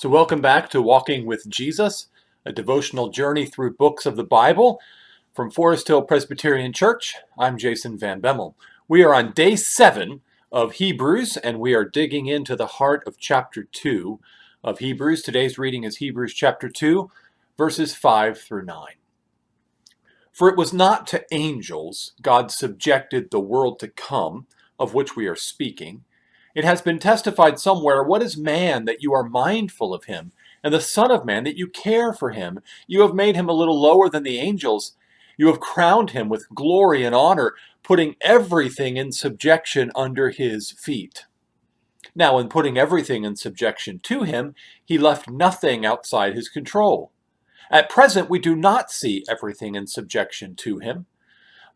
So welcome back to Walking with Jesus, a devotional journey through books of the Bible. From Forest Hill Presbyterian Church, I'm Jason Van Bemmel. We are on day 7 of Hebrews, and we are digging into the heart of chapter 2 of Hebrews. Today's reading is Hebrews chapter 2, verses 5 through 9. For it was not to angels God subjected the world to come, of which we are speaking. It has been testified somewhere, what is man that you are mindful of him, and the Son of Man that you care for him? You have made him a little lower than the angels. You have crowned him with glory and honor, putting everything in subjection under his feet. Now, in putting everything in subjection to him, he left nothing outside his control. At present, we do not see everything in subjection to him,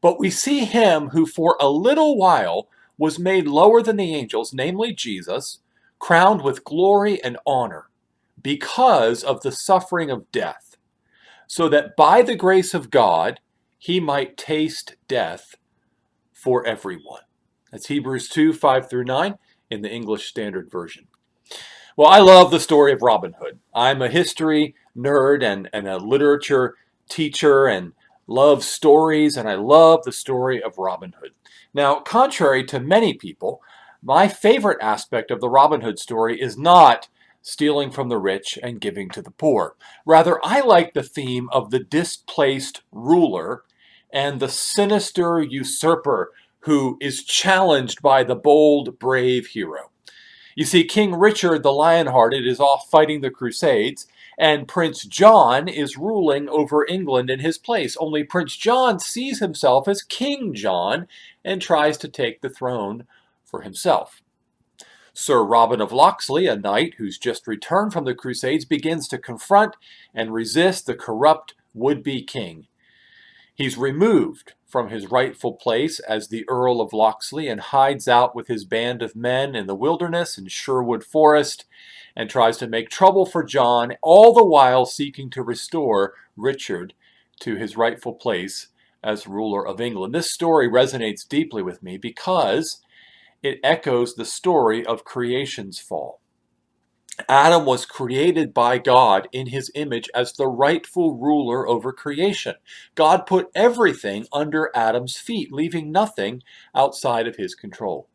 but we see him who for a little while was made lower than the angels, namely Jesus, crowned with glory and honor because of the suffering of death, so that by the grace of God he might taste death for everyone. That's Hebrews 2, 5 through 9 in the English Standard Version. Well, I love the story of Robin Hood. I'm a history nerd and a literature teacher and love stories, and I love the story of Robin Hood. Now, contrary to many people, my favorite aspect of the Robin Hood story is not stealing from the rich and giving to the poor. Rather, I like the theme of the displaced ruler and the sinister usurper who is challenged by the bold, brave hero. You see, King Richard the Lionhearted is off fighting the Crusades, and Prince John is ruling over England in his place. Only Prince John sees himself as King John and tries to take the throne for himself. Sir Robin of Locksley, a knight who's just returned from the Crusades, begins to confront and resist the corrupt would-be king. He's removed from his rightful place as the Earl of Locksley and hides out with his band of men in the wilderness in Sherwood Forest and tries to make trouble for John, all the while seeking to restore Richard to his rightful place as ruler of England. This story resonates deeply with me because it echoes the story of creation's fall. Adam was created by God in his image as the rightful ruler over creation. God put everything under Adam's feet, leaving nothing outside of his control.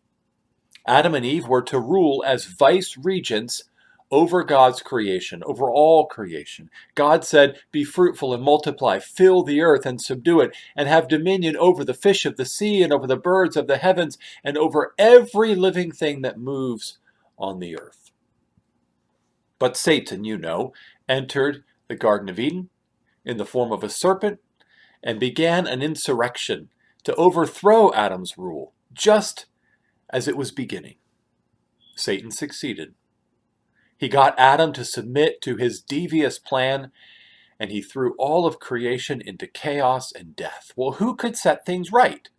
Adam and Eve were to rule as vice regents over God's creation, over all creation. God said, "Be fruitful and multiply, fill the earth and subdue it, and have dominion over the fish of the sea and over the birds of the heavens and over every living thing that moves on the earth." But Satan, entered the Garden of Eden in the form of a serpent and began an insurrection to overthrow Adam's rule, just as it was beginning. Satan succeeded. He got Adam to submit to his devious plan, and he threw all of creation into chaos and death. Well, who could set things right?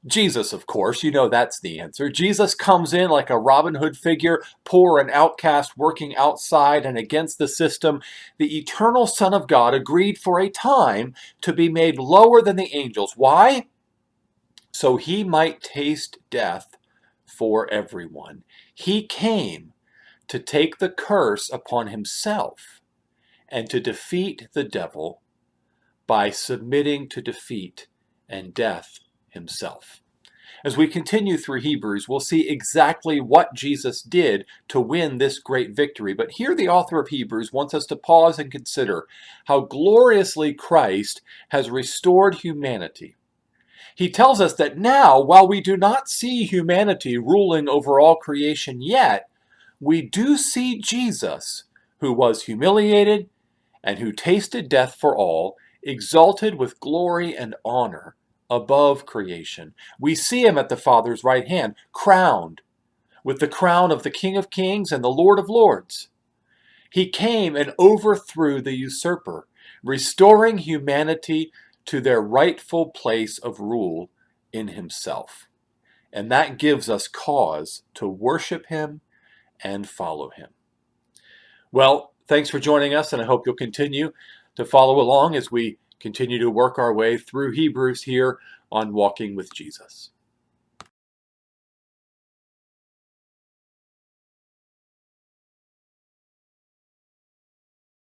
Jesus, of course. That's the answer. Jesus comes in like a Robin Hood figure, poor and outcast, working outside and against the system. The eternal Son of God agreed for a time to be made lower than the angels. Why? So he might taste death for everyone. He came to take the curse upon himself and to defeat the devil by submitting to defeat and death himself. As we continue through Hebrews, we'll see exactly what Jesus did to win this great victory. But here the author of Hebrews wants us to pause and consider how gloriously Christ has restored humanity. He tells us that now, while we do not see humanity ruling over all creation yet, we do see Jesus, who was humiliated and who tasted death for all, exalted with glory and honor above creation. We see him at the Father's right hand, crowned with the crown of the King of Kings and the Lord of Lords. He came and overthrew the usurper, restoring humanity to their rightful place of rule in himself. And that gives us cause to worship him and follow him. Well, thanks for joining us, and I hope you'll continue to follow along as we continue to work our way through Hebrews here on Walking with Jesus.